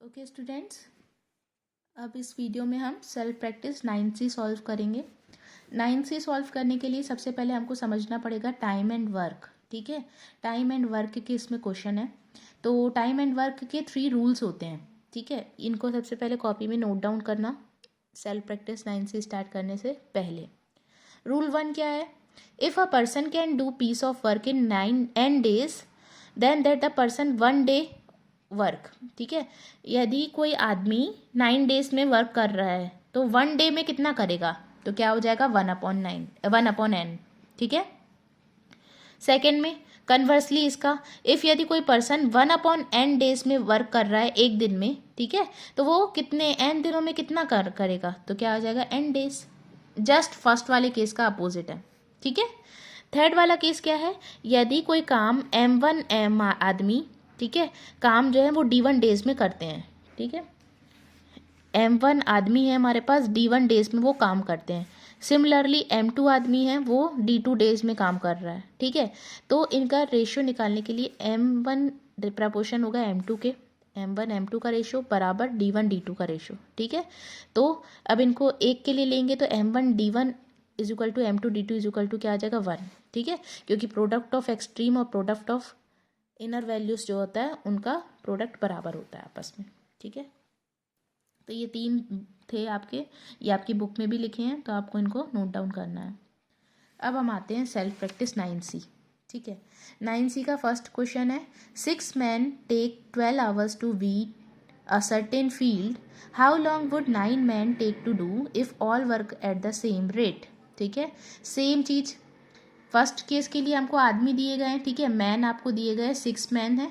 Okay students, अब इस video में हम सेल्फ प्रैक्टिस 9C सॉल्व करेंगे। 9C सॉल्व करने के लिए सबसे पहले हमको समझना पड़ेगा टाइम एंड वर्क। ठीक है, टाइम एंड वर्क के इसमें क्वेश्चन है। तो टाइम एंड वर्क के 3 रूल्स होते हैं। ठीक है, इनको सबसे पहले कॉपी में नोट डाउन करना सेल्फ प्रैक्टिस 9C स्टार्ट करने से पहले। रूल 1 क्या है? If a person can do piece of work in 9 days then that the person 1 day work. ठीक है, यदि कोई आदमी 9 days में वर्क कर रहा है तो 1 day में कितना करेगा? तो क्या हो जाएगा? 1/9 ठीक है। सेकेंड में कन्वर्सली इसका, इफ़ यदि कोई पर्सन 1/n days में वर्क कर रहा है एक दिन में, ठीक है, तो वो कितने n दिनों में कितना करेगा? तो क्या हो जाएगा? n days। जस्ट फर्स्ट वाले केस का अपोजिट है। ठीक है। थर्ड वाला केस क्या है? यदि कोई काम m1 आदमी, ठीक है, काम जो है वो D1 days में करते हैं। ठीक है, M1 आदमी है हमारे पास, D1 days में वो काम करते हैं। सिमिलरली M2 आदमी है, वो D2 days में काम कर रहा है। ठीक है, तो इनका रेशियो निकालने के लिए M1 प्रपोर्शन होगा M2 के, M1 M2 का रेशियो बराबर D1 D2 का रेशियो। ठीक है, तो अब इनको एक के लिए लेंगे तो M1 D1 is equal to M2 D2 is equal to क्या आ जाएगा? 1। ठीक है, क्योंकि प्रोडक्ट ऑफ एक्सट्रीम और प्रोडक्ट ऑफ इनर वैल्यूज जो होता है उनका प्रोडक्ट बराबर होता है आपस में। ठीक है, तो ये 3 थे आपके, ये आपकी बुक में भी लिखे हैं, तो आपको इनको नोट डाउन करना है। अब हम आते हैं सेल्फ प्रैक्टिस 9C। ठीक है, 9C का फर्स्ट क्वेश्चन है, 6 men take 12 hours to weed a certain field. How long would 9 men take to do if all work at the same rate? ठीक है, सेम चीज़। फर्स्ट केस के लिए हमको आदमी दिए गए हैं। ठीक है, मैन आपको दिए गए 6 मैन है,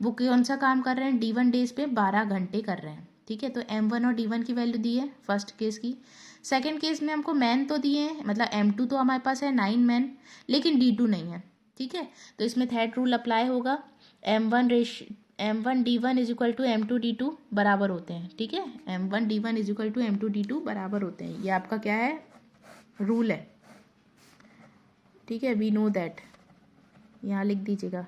वो कौन सा काम कर रहे हैं? D1 days पे 12 घंटे कर रहे हैं। ठीक है, तो M1 और D1 की वैल्यू दी है फर्स्ट केस की। सेकंड केस में हमको मैन तो दिए हैं, मतलब M2 तो हमारे पास है 9 मैन, लेकिन D2 नहीं है। ठीक है, तो इसमें थर्ड रूल अप्लाई होगा, M1 D1 is equal to M2 D2 बराबर होते हैं। ठीक है, M1 D1 is equal to M2 D2 बराबर होते हैं, ये आपका क्या है? रूल है। ठीक है, वी नो दैट, यहाँ लिख दीजिएगा,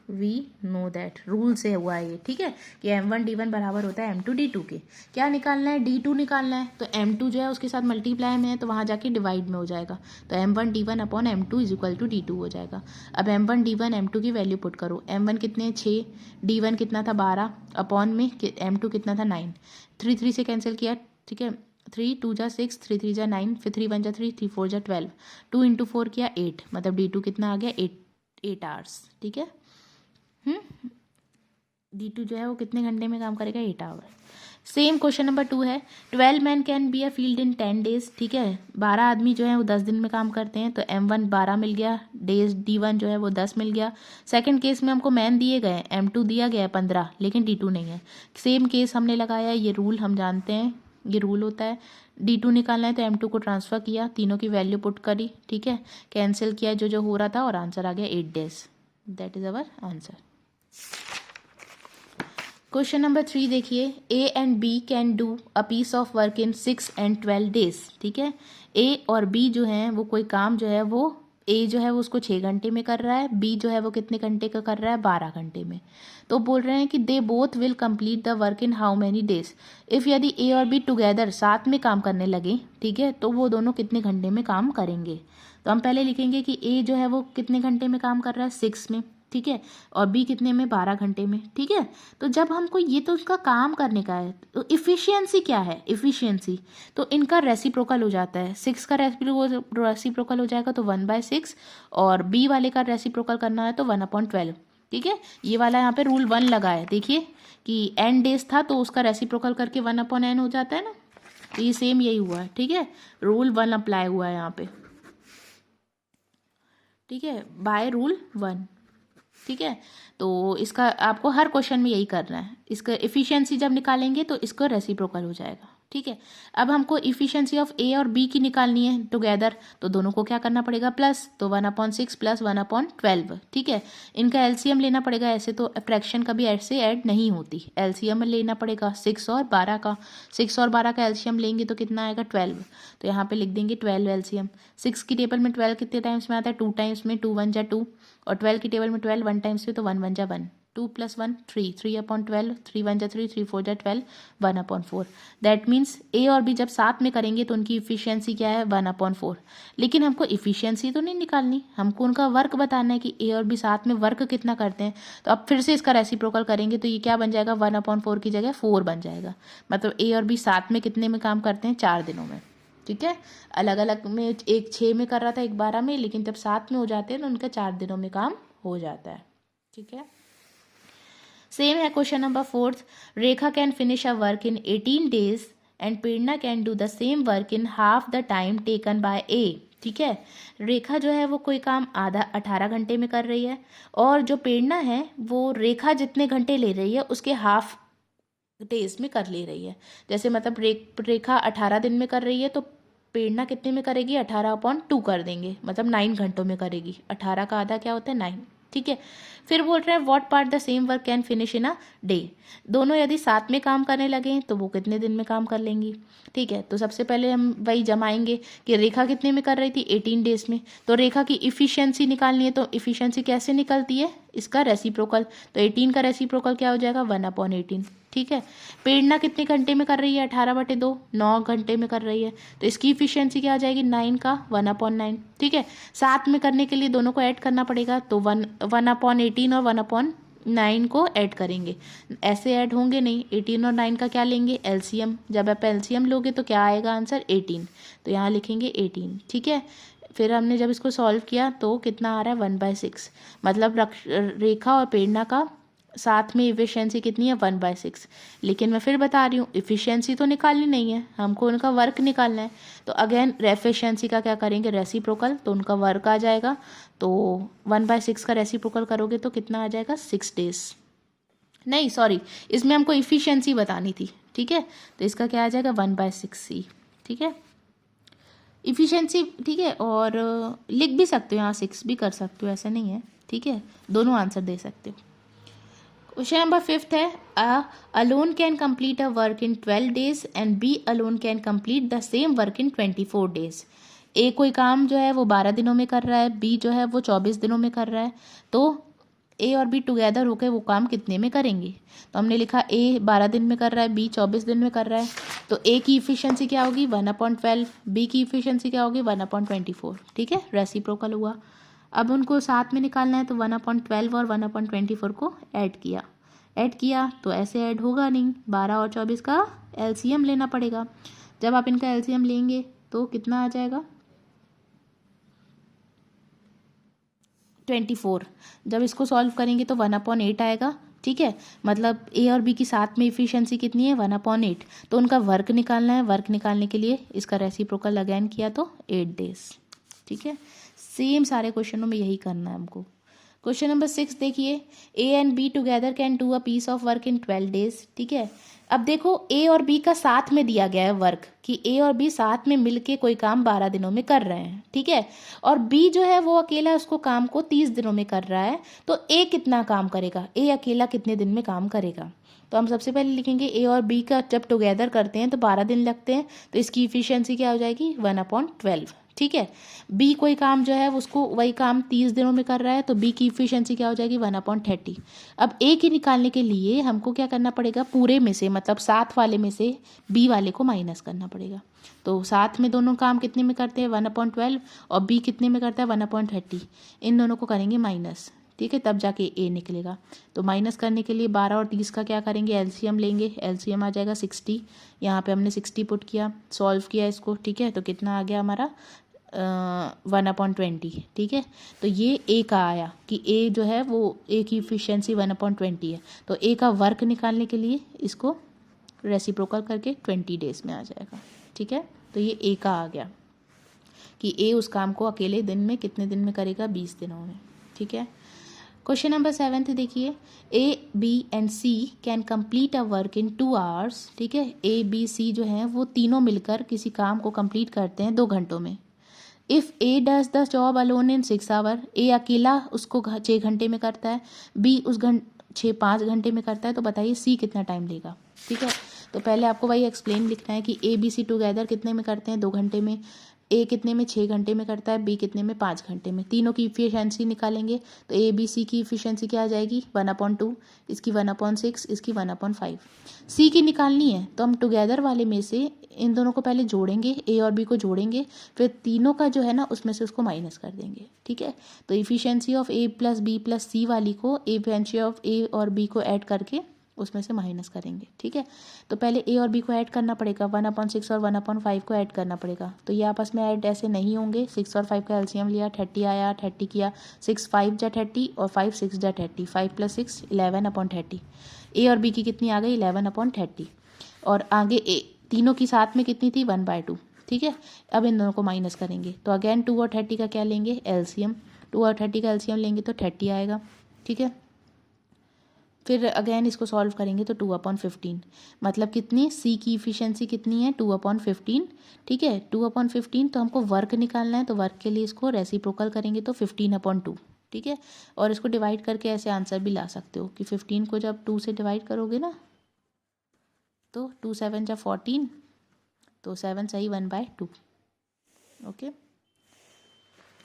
वी नो दैट, रूल से हुआ है ये। ठीक है, कि M1 D1 बराबर होता है M2 D2 के। क्या निकालना है? D2 निकालना है, तो M2 जो है उसके साथ मल्टीप्लाई में है, तो वहाँ जाके डिवाइड में हो जाएगा, तो M1 D1 upon M2 is equal to D2 हो जाएगा। अब M1 D1 M2 की वैल्यू पुट करो। M1 कितने? 6, D1 कितना था? 12, अपॉन में M2 कितना था? 9। 3 3 से कैंसिल किया। ठीक है, 3 2 जा 6, 3 3 जा 9, फिर 3 1 जा 3, 3 4 जा 12, 2 इंटू 4 किया 8, मतलब D2 कितना आ गया? 8 आवर्स। ठीक है, D2 जो है वो कितने घंटे में काम करेगा? 8 आवर। सेम क्वेश्चन नंबर 2 है, 12 man can be a field in 10 days। ठीक है, 12 आदमी जो है वो 10 दिन में काम करते हैं, तो M1 12 मिल गया, डेज D1 जो है वो 10 मिल गया। सेकंड केस में हमको मैन दिए गए, M2 दिया गया 15, लेकिन D2 नहीं है। सेम केस हमने लगाया, ये रूल हम जानते हैं, ये रूल होता है। D2 निकालना है तो M2 को ट्रांसफ़र किया, तीनों की वैल्यू पुट करी। ठीक है, कैंसिल किया जो जो हो रहा था, और आंसर आ गया 8 days। That is our answer. Question number 3 देखिए, A and B can do a piece of work in 6 and 12 days। ठीक है, A और B जो हैं वो कोई काम जो है वो A जो है वो उसको 6 घंटे में कर रहा है, B जो है वो कितने घंटे का कर रहा है? 12 घंटे में। तो बोल रहे हैं कि they both will complete the work in how many days. If यदि A और B टुगेदर साथ में काम करने लगे, ठीक है, तो वो दोनों कितने घंटे में काम करेंगे? तो हम पहले लिखेंगे कि A जो है वो कितने घंटे में काम कर रहा है? 6 में। ठीक है, और B कितने में? 12 घंटे में। ठीक है, तो जब हमको ये तो उसका काम करने का है, तो इफ़िशियंसी क्या है? इफ़िशियंसी तो इनका रेसिप्रोकल हो जाता है। 6 का रेसिप्रोकल हो जाएगा तो 1/6, और B वाले का रेसिप्रोकल करना है तो 1/12। ठीक है, ये वाला यहाँ पे रूल 1 लगा है। देखिए कि n डेज था तो उसका रेसिप्रोकल करके 1/n हो जाता है ना, तो ये सेम यही हुआ है। ठीक है, रूल 1 अप्लाई हुआ है यहाँ पे। ठीक है, बाय रूल 1। ठीक है, तो इसका आपको हर क्वेश्चन में यही करना है। इसका इफ़िशियंसी जब निकालेंगे तो इसको रेसिप्रोकल हो जाएगा। ठीक है, अब हमको इफ़िशियंसी ऑफ A और B की निकालनी है टुगेदर, तो दोनों को क्या करना पड़ेगा? प्लस, तो 1/6 प्लस 1/12। ठीक है, इनका एलसीएम लेना पड़ेगा, ऐसे तो फ्रैक्शन कभी ऐसे ऐड नहीं होती, एलसीएम लेना पड़ेगा 6 और 12 का। 6 और 12 का एलसीएम लेंगे तो कितना आएगा? 12। तो यहाँ पे लिख देंगे 12 एलसीएम। 6 की टेबल में 12 कितने टाइम्स में आता है? 2 टाइम्स में, 2 1 जा 2, और 12 की टेबल में 12 1 टाइम्स में, तो 1 1 जा 1। 2 + 1 3, 3/12, 3 1 जा 3, 3 4 जा 12, 1/4। दैट मीन्स ए और बी जब साथ में करेंगे तो उनकी इफिशियंसी क्या है, 1/4। लेकिन हमको इफिशियंसी तो नहीं निकालनी, हमको उनका वर्क बताना है कि ए और बी साथ में वर्क कितना करते हैं। तो अब फिर से इसका रेसिप्रोकल करेंगे तो ये क्या बन जाएगा, 1/4 की जगह 4 बन जाएगा। मतलब ए और बी साथ में कितने में काम करते हैं, 4 दिनों में। ठीक है, अलग अलग में एक 6 में कर रहा था, एक 12 में, लेकिन जब साथ में हो जाते हैं तो उनका 4 दिनों में काम हो जाता है। ठीक है, सेम है question number 4। Rekha can finish a work in 18 days and Prerna can do the same work in half the time taken by A. ठीक है, रेखा जो है वो कोई काम आधा 18 घंटे में कर रही है, और जो प्रेरणा है वो रेखा जितने घंटे ले रही है उसके हाफ डेज में कर ले रही है। जैसे मतलब रेखा 18 दिन में कर रही है तो प्रेरणा कितने में करेगी, 18/2 कर देंगे, मतलब 9 घंटों में करेगी। 18 का आधा क्या होता है, 9। ठीक है, फिर बोल रहे हैं what part the same work can finish in a day. दोनों यदि साथ में काम करने लगे तो वो कितने दिन में काम कर लेंगी। ठीक है, तो सबसे पहले हम वही जमाएंगे कि रेखा कितने में कर रही थी, 18 डेज में। तो रेखा की इफिशियंसी निकालनी है, तो इफिशियंसी कैसे निकलती है, इसका रेसिप्रोकल। तो 18 का रेसिप्रोकल क्या हो जाएगा, 1/18। ठीक है, प्रेरणा कितने घंटे में कर रही है, 18/2, 9 घंटे में कर रही है, तो इसकी इफिशियंसी क्या आ जाएगी, 9 का 1/9। ठीक है, साथ में करने के लिए दोनों को ऐड करना पड़ेगा, तो 1/18 और 1/9 को ऐड करेंगे। ऐसे ऐड होंगे नहीं, 18 और 9 का क्या लेंगे, एलसीएम। जब आप एलसीएम लोगे तो क्या आएगा आंसर, 18। तो यहाँ लिखेंगे 18। ठीक है, फिर हमने जब इसको सॉल्व किया तो कितना आ रहा है, 1/6। मतलब रेखा और प्रेरणा का साथ में इफिशियंसी कितनी है, 1/6। लेकिन मैं फिर बता रही हूँ इफिशियंसी तो निकालनी नहीं है, हमको उनका वर्क निकालना है। तो अगेन एफिशिएंसी का क्या करेंगे, रेसिप्रोकल, तो उनका वर्क आ जाएगा। तो 1/6 का रेसिप्रोकल करोगे तो कितना आ जाएगा, 6 डेज। नहीं सॉरी, इसमें हमको इफिशियंसी बतानी थी। ठीक है, तो इसका क्या आ जाएगा, 1/6C। ठीक है, इफिशियंसी। ठीक है, और लिख भी सकते हो, यहाँ 6 भी कर सकते हो, ऐसा नहीं है। ठीक है, दोनों आंसर दे सकते हो। क्वेश्चन नंबर 5 है, A alone can complete a work in 12 days and B alone can complete the same work in 24 days। A कोई काम जो है वो 12 दिनों में कर रहा है, बी जो है वो 24 दिनों में कर रहा है। तो ए और बी टुगेदर होकर वो काम कितने में करेंगे। तो हमने लिखा ए 12 दिन में कर रहा है, बी 24 दिन में कर रहा है, तो ए की इफिशियंसी क्या होगी, 1/12, बी की इफिशियंसी क्या होगी, 1/24। ठीक है, रेसिप्रोकल हुआ। अब उनको साथ में निकालना है, तो 1/12 और 1/24 को ऐड किया तो ऐसे ऐड होगा नहीं, 12 और 24 का एलसीएम लेना पड़ेगा। जब आप इनका एलसीएम लेंगे तो कितना आ जाएगा, 24। जब इसको सॉल्व करेंगे तो 1/8 आएगा। ठीक है, मतलब ए और बी की साथ में इफिशियंसी कितनी है, 1/8। तो उनका वर्क निकालना है, वर्क निकालने के लिए इसका रेसिप्रोकल अगेन किया तो 8 डेज। ठीक है, सेम सारे क्वेश्चनों में यही करना है हमको। क्वेश्चन नंबर 6 देखिए, A and B together can do a piece of work in 12 days। ठीक है, अब देखो ए और बी का साथ में दिया गया है वर्क, कि ए और बी साथ में मिलके कोई काम 12 दिनों में कर रहे हैं। ठीक है, और बी जो है वो अकेला उसको काम को 30 दिनों में कर रहा है। तो ए कितना काम करेगा, ए अकेला कितने दिन में काम करेगा। तो हम सबसे पहले लिखेंगे ए और बी का जब टुगेदर करते हैं तो 12 दिन लगते हैं, तो इसकी इफिशियंसी क्या हो जाएगी, 1/12। ठीक है, बी कोई काम जो है उसको वही काम 30 दिनों में कर रहा है, तो बी की इफिशियंसी क्या हो जाएगी, 1/30। अब ए की निकालने के लिए हमको क्या करना पड़ेगा, पूरे में से मतलब साथ वाले में से बी वाले को माइनस करना पड़ेगा। तो साथ में दोनों काम कितने में करते हैं, 1/12, और बी कितने में करता है, 1/30। इन दोनों को करेंगे माइनस। ठीक है, तब जाके ए निकलेगा। तो माइनस करने के लिए 12 और 30 का क्या करेंगे, एलसीएम लेंगे। एलसीएम आ जाएगा 60। यहाँ पे हमने 60 पुट किया, सॉल्व किया इसको। ठीक है, तो कितना आ गया हमारा, 1/20। ठीक है, तो ये ए का आया कि ए जो है वो ए की इफिशियंसी 1/20 है। तो ए का वर्क निकालने के लिए इसको रेसिप्रोकल करके 20 डेज में आ जाएगा। ठीक है, तो ये ए का आ गया कि ए उस काम को अकेले दिन में कितने दिन में करेगा, 20 दिनों में। ठीक है, क्वेश्चन नंबर 7 देखिए, A B and C can complete a work in 2 hours। ठीक है, ए बी सी जो है वो तीनों मिलकर किसी काम को कंप्लीट करते हैं 2 घंटों में। If A does the job alone in 6 hours, ए अकेला उसको 6 घंटे में करता है, बी उस 5 घंटे में करता है, तो बताइए सी कितना टाइम लेगा। ठीक है, तो पहले आपको वही एक्सप्लेन लिखना है कि ए बी सी टुगेदर कितने में करते हैं, 2 घंटे में। ए कितने में 6 घंटे में करता है, बी कितने में 5 घंटे में। तीनों की इफिशियंसी निकालेंगे तो ए बी सी की इफिशियंसी क्या आ जाएगी 1/2, इसकी 1/6, इसकी 1/5। सी की निकालनी है तो हम टुगेदर वाले में से इन दोनों को पहले जोड़ेंगे, ए और बी को जोड़ेंगे, फिर तीनों का जो है ना उसमें से उसको माइनस कर देंगे। ठीक है, तो efficiency of A plus B plus C वाली को इफिशियंसी ऑफ ए और बी को ऐड करके उसमें से माइनस करेंगे। ठीक है, तो पहले ए और बी को ऐड करना पड़ेगा, 1/6 और 1/5 को ऐड करना पड़ेगा। तो ये आपस में ऐड ऐसे नहीं होंगे। 6 और 5 का एलसीएम लिया, 30 आया, 30 किया, 6 5 जा 30 और 5 6 जा 30, 5 + 6 11/30। ए और बी की कितनी आ गई 11/30, और आगे ए तीनों की साथ में कितनी थी 1/2। ठीक है, अब इन दोनों को माइनस करेंगे तो अगेन 2 और 30 का क्या लेंगे एलसीएम, 2 और 30 का एलसीएम लेंगे तो 30 आएगा। ठीक है, फिर अगेन इसको सॉल्व करेंगे तो 2/15, मतलब कितनी सी की इफिशियंसी कितनी है 2/15। ठीक है, 2/15 तो हमको वर्क निकालना है, तो वर्क के लिए इसको रेसिप्रोकल करेंगे तो 15/2। ठीक है, और इसको डिवाइड करके ऐसे आंसर भी ला सकते हो कि 15 को जब 2 से डिवाइड करोगे ना तो 2 7 जा 14, तो 7 सही 1/2। ओके,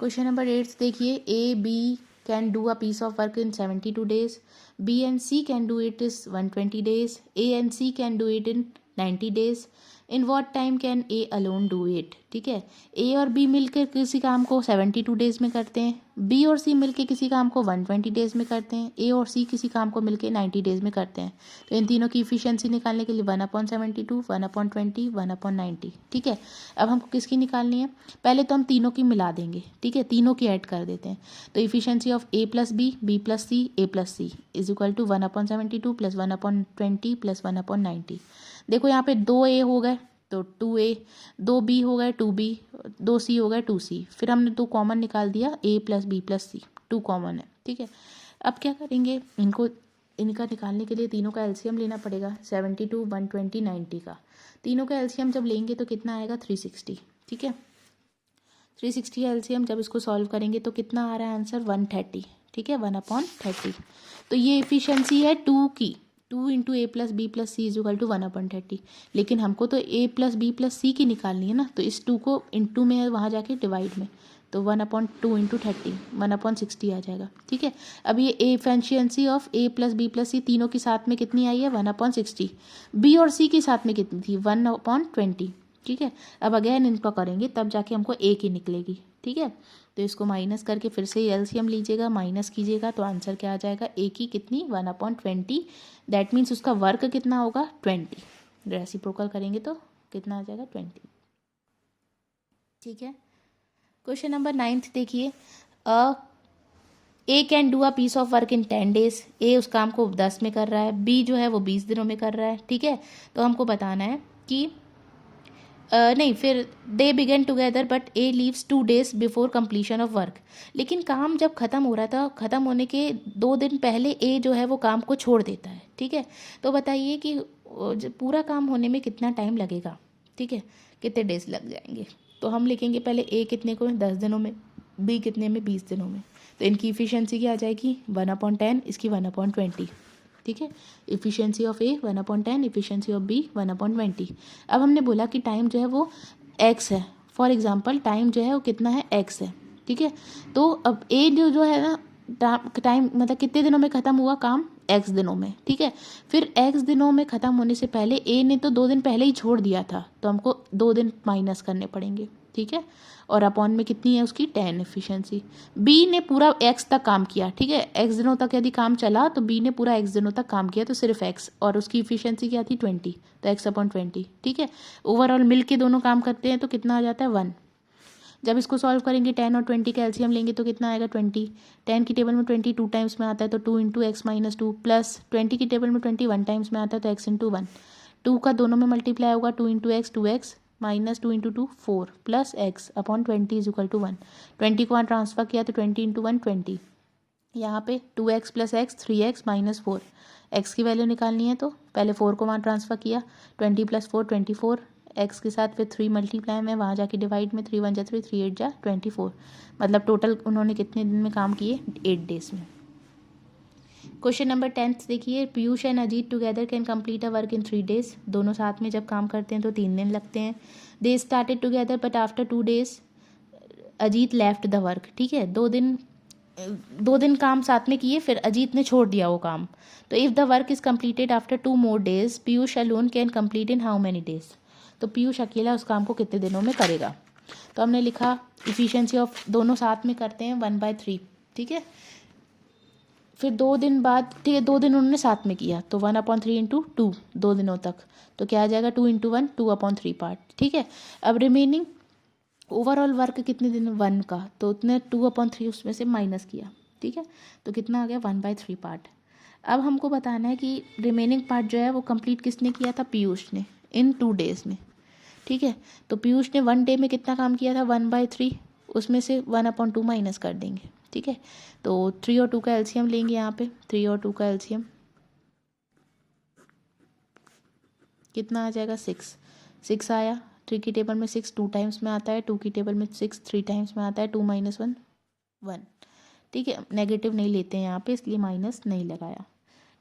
क्वेश्चन नंबर 8 देखिए, A B can do a piece of work in 72 days, B and C can do it is 120 days, A and C can do it in 90 days. In what time can A alone do it? ठीक है, A और B मिलकर किसी काम को 72 days में करते हैं, B और C मिलकर किसी काम को 120 डेज में करते हैं, A और C किसी काम को मिलकर 90 डेज में करते हैं। तो इन तीनों की इफिशियंसी निकालने के लिए 1/72, 1/20, 1/90। ठीक है, अब हमको किसकी निकालनी है, पहले तो हम तीनों की मिला देंगे। ठीक है, तीनों की ऐड कर देते हैं, तो efficiency of A + B, B + C, A + C is equal to 1/72 + 1/20 + 1/90। देखो यहाँ पे 2A हो गए तो 2A, 2B हो गए 2B, 2C हो गए 2C, फिर हमने 2 कॉमन निकाल दिया A + B + C, 2 कॉमन है। ठीक है, अब क्या करेंगे, इनका निकालने के लिए तीनों का एलसीएम लेना पड़ेगा, 72 120 90 का। तीनों का एलसीएम जब लेंगे तो कितना आएगा 360। ठीक है, 360 का एलसीएम जब इसको सॉल्व करेंगे तो कितना आ रहा है आंसर 130। ठीक है, 1/30। तो ये इफिशियंसी है 2 की, 2 × A + B + C is equal to 1/30। लेकिन हमको तो A + B + C की निकालनी है ना, तो इस 2 को इंटू में वहाँ जाके डिवाइड में, तो 1/2 × 30 1/60 आ जाएगा। ठीक है, अब ये efficiency of A + B + C तीनों के साथ में कितनी आई है 1/60, B और C के साथ में कितनी थी 1/20। ठीक है, अब अगेन इनको करेंगे तब जाके हमको A की निकलेगी। ठीक है, तो इसको माइनस करके फिर से एलसीएम लीजिएगा, माइनस कीजिएगा तो आंसर क्या आ जाएगा A की कितनी 1/20। दैट मीन्स उसका वर्क कितना होगा 20, रेसिप्रोकल करेंगे तो कितना आ जाएगा 20। ठीक है, क्वेश्चन नंबर 9 देखिए, A can do a piece of work in 10 days, A उस काम को 10 में कर रहा है, बी जो है वो 20 दिनों में कर रहा है। ठीक है, तो हमको बताना है कि नहीं, फिर they began together but A leaves 2 days before completion of work. लेकिन काम जब ख़त्म हो रहा था, ख़त्म होने के 2 दिन पहले ए जो है वो काम को छोड़ देता है। ठीक है, तो बताइए कि पूरा काम होने में कितना टाइम लगेगा। ठीक है, कितने डेज लग जाएंगे, तो हम लिखेंगे पहले ए कितने को 10 दिनों में, बी कितने में 20 दिनों में, तो इनकी इफिशियंसी क्या आ जाएगी 1/10, इसकी 1/20। ठीक है, efficiency of A 1/10, efficiency of B 1/20। अब हमने बोला कि टाइम जो है वो एक्स है, फॉर एग्जांपल टाइम जो है वो कितना है एक्स है। ठीक है, तो अब ए जो है ना टाइम मतलब कितने दिनों में ख़त्म हुआ काम एक्स दिनों में। ठीक है, फिर एक्स दिनों में ख़त्म होने से पहले ए ने तो 2 दिन पहले ही छोड़ दिया था, तो हमको 2 दिन माइनस करने पड़ेंगे। ठीक है, और अपॉन में कितनी है उसकी 10 एफिशिएंसी। बी ने पूरा एक्स तक काम किया। ठीक है, एक्स दिनों तक यदि काम चला तो बी ने पूरा एक्स दिनों तक काम किया, तो सिर्फ एक्स, और उसकी इफिशियंसी क्या थी 20, तो x/20। ठीक है, ओवरऑल मिल के दोनों काम करते हैं तो कितना आ जाता है 1। जब इसको सॉल्व करेंगे 10 और 20 का एलसीएम लेंगे तो कितना आएगा 20। 10 की टेबल में 20 2 टाइम्स में आता है तो 2 × x - 2, प्लस 20 की टेबल में 20 1 टाइम्स में आता है तो x × 1। 2 का दोनों में मल्टीप्लाई होगा 2 × x 2x minus 2 × 2 4 plus x/20 is equal to 1। 20 को वहाँ ट्रांसफर किया तो 20 × 1 20, यहाँ पे 2x + x 3x - 4, x की वैल्यू निकालनी है तो पहले 4 को वहाँ ट्रांसफ़र किया, 20 + 4 24, x के साथ फिर 3 मल्टीप्लाई में वहाँ जाके डिवाइड में 3 × 1 = 3 3 × 8 = 24, मतलब टोटल उन्होंने कितने दिन में काम किए 8 डेज में। क्वेश्चन नंबर 10 देखिए, Piyush and Ajit together can complete a work in 3 days। दोनों साथ में जब काम करते हैं तो 3 दिन लगते हैं। They started together but after 2 days Ajit left the work. ठीक है, 2 दिन काम साथ में किए, फिर अजीत ने छोड़ दिया वो काम। तो if the work is completed after 2 more days, Piyush alone can complete in how many days. तो पीयूष अकेला उस काम को कितने दिनों में करेगा। तो हमने लिखा इफ़िशियंसी ऑफ, दोनों साथ में करते हैं 1/3। ठीक है, फिर 2 दिन बाद, ठीक है 2 दिन उन्होंने साथ में किया तो 1/3 इंटू 2, 2 दिनों तक। तो क्या आ जाएगा 2 × 1, 2/3 पार्ट। ठीक है, अब रिमेनिंग ओवरऑल वर्क कितने दिन 1 का, तो उतने 2/3 उसमें से माइनस किया। ठीक है, तो कितना आ गया 1/3 पार्ट। अब हमको बताना है कि रिमेनिंग पार्ट जो है वो कंप्लीट किसने किया था, पीयूष ने, इन 2 days में। ठीक है, तो पीयूष ने 1 day में कितना काम किया था 1/3, उसमें से 1/2 माइनस कर देंगे। ठीक है, तो 3 और 2 का एलसीएम लेंगे यहाँ पे, 3 और 2 का एलसीएम कितना आ जाएगा 6। 6 आया, 3 की टेबल में 6 2 टाइम्स में आता है, 2 की टेबल में 6 3 टाइम्स में आता है, 2 - 1 1। ठीक है, नेगेटिव नहीं लेते हैं यहाँ पे, इसलिए माइनस नहीं लगाया।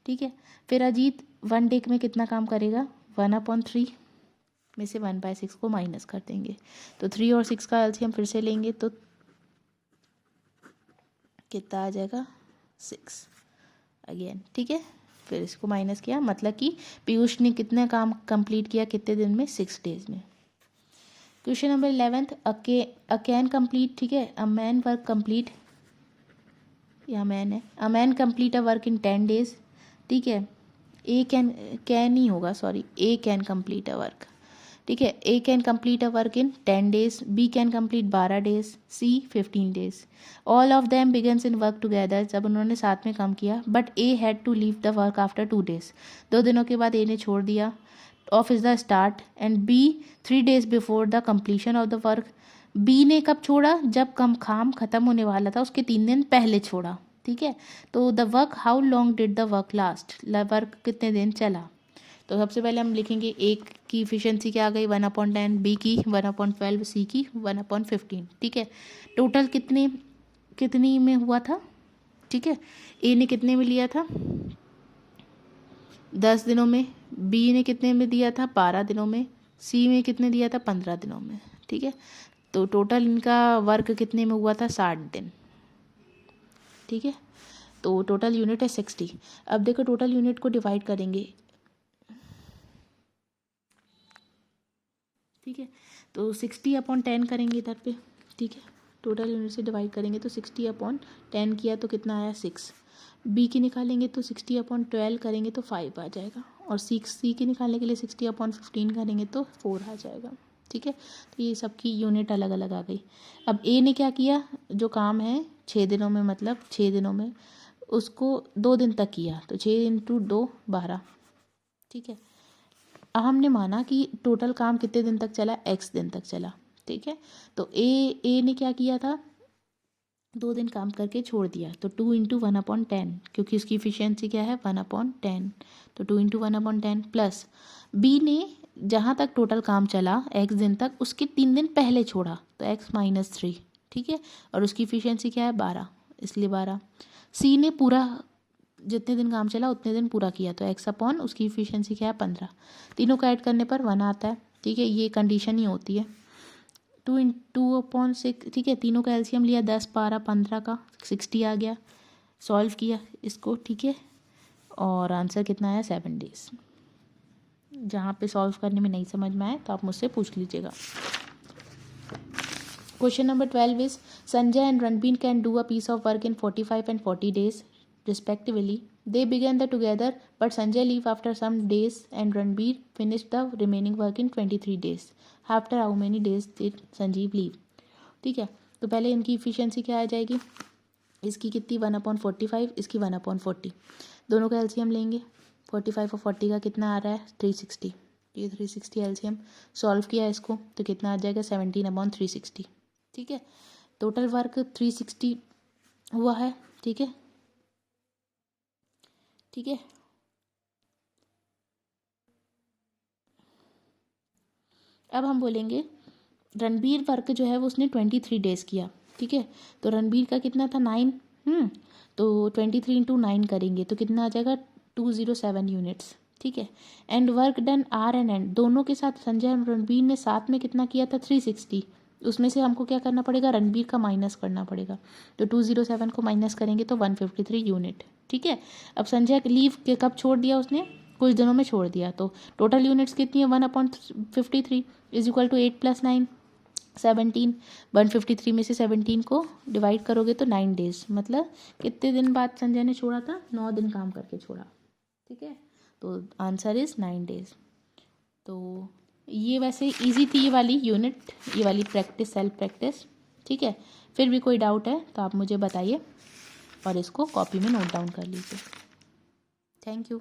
ठीक है, फिर अजीत 1 day में कितना काम करेगा 1/3 में से 1/6 को माइनस कर देंगे। तो 3 और 6 का एलसीएम फिर से लेंगे तो कितना आ जाएगा 6 अगेन। ठीक है, फिर इसको माइनस किया, मतलब कि पीयूष ने कितना काम कंप्लीट किया कितने दिन में 6 days में। Question number 11, A can complete, ठीक है, अ मैन वर्क कंप्लीट, या मैन है, a man complete a work in 10 days। ठीक है, ए कैन ही होगा, sorry, A can complete a work. ठीक है, A can complete a work in 10 days, B can complete 12 days, C 15 days। All of them begins in work together, जब उन्होंने साथ में काम किया, but A had to leave the work after 2 days। 2 दिनों के बाद ए ने छोड़ दिया of is the start, and B 3 days before the completion of the work. B ने कब छोड़ा, जब काम खत्म होने वाला था उसके 3 दिन पहले छोड़ा। ठीक है, तो the work, how long did the work last, work कितने दिन चला। तो सबसे पहले हम लिखेंगे एक की इफिशियंसी क्या आ गई 1/10, बी की 1/12, सी की 1/15। ठीक है, टोटल कितनी में हुआ था। ठीक है, ए ने कितने में लिया था 10 दिनों में, बी ने कितने में दिया था 12 दिनों में, सी में कितने दिया था 15 दिनों में। ठीक है, तो टोटल इनका वर्क कितने में हुआ था 60 दिन। ठीक है, तो टोटल यूनिट है 60। अब देखो टोटल यूनिट को डिवाइड करेंगे। ठीक है, तो 60/10 करेंगे इधर पे। ठीक है, टोटल यूनिट से डिवाइड करेंगे तो 60/10 किया तो कितना आया 6। बी की निकालेंगे तो 60/12 करेंगे तो 5 आ जाएगा, और सी की निकालने के लिए 60/15 करेंगे तो 4 आ जाएगा। ठीक है, तो ये सबकी यूनिट अलग अलग आ गई। अब ए ने क्या किया, जो काम है 6 दिनों में, मतलब 6 दिनों में उसको 2 दिन तक किया, तो 6 × 2 12। ठीक है, अब हमने माना कि टोटल काम कितने दिन तक चला, x दिन तक चला। ठीक है, तो ए ने क्या किया था 2 दिन काम करके छोड़ दिया, तो 2 × 1/10, क्योंकि उसकी इफिशियंसी क्या है 1/10, तो 2 × 1/10 प्लस बी ने जहाँ तक टोटल काम चला x दिन तक, उसके 3 दिन पहले छोड़ा तो x - 3। ठीक है, और उसकी इफिशियंसी क्या है 12, इसलिए 12। सी ने पूरा जितने दिन काम चला उतने दिन पूरा किया, तो x/, उसकी इफिशियंसी क्या है 15। तीनों का ऐड करने पर 1 आता है। ठीक है, ये कंडीशन ही होती है। 2/6। ठीक है, तीनों का एलसीएम लिया 10 12 15 का 60 आ गया, सॉल्व किया इसको। ठीक है, और आंसर कितना आया 7 days। जहाँ पे सॉल्व करने में नहीं समझ में आए तो आप मुझसे पूछ लीजिएगा। Question number 12 is Sanjay and Ranbir can do a piece of work in 45 and 40 days respectively. They began the together, but Sanjay leave after some days and Ranbir finished the remaining work in 23 days. After how many days did Sanjeev leave? ठीक है, तो पहले इनकी efficiency क्या आ जाएगी, इसकी कितनी 1/45, इसकी 1/40। दोनों का एलसीएम लेंगे, 45 और 40 का कितना आ रहा है 360। ये 360 एलसीएम सॉल्व किया इसको तो कितना आ जाएगा 17/360। ठीक है, टोटल वर्क 360 हुआ है। ठीक है, ठीक है, अब हम बोलेंगे रणबीर वर्क जो है वो उसने 23 days किया। ठीक है, तो रणबीर का कितना था 9 तो 23 इंटू 9 करेंगे तो कितना आ जाएगा 207 यूनिट्स, ठीक है। And work done R and N दोनों के साथ संजय और रणबीर ने साथ में कितना किया था 360, उसमें से हमको क्या करना पड़ेगा रणबीर का माइनस करना पड़ेगा। तो 207 को माइनस करेंगे तो 153 यूनिट, ठीक है। अब संजय लीव के कब छोड़ दिया उसने, कुछ दिनों में छोड़ दिया, तो टोटल यूनिट्स कितनी है 1/53 इज इक्वल टू 8 + 9 17। 153 में से 17 को डिवाइड करोगे तो 9 डेज, मतलब कितने दिन बाद संजय ने छोड़ा था, 9 दिन काम करके छोड़ा, ठीक है। तो आंसर इज 9 डेज। तो ये वैसे इजी थी ये वाली यूनिट, ये वाली प्रैक्टिस, सेल्फ प्रैक्टिस, ठीक है। फिर भी कोई डाउट है तो आप मुझे बताइए और इसको कॉपी में नोट डाउन कर लीजिए। Thank you.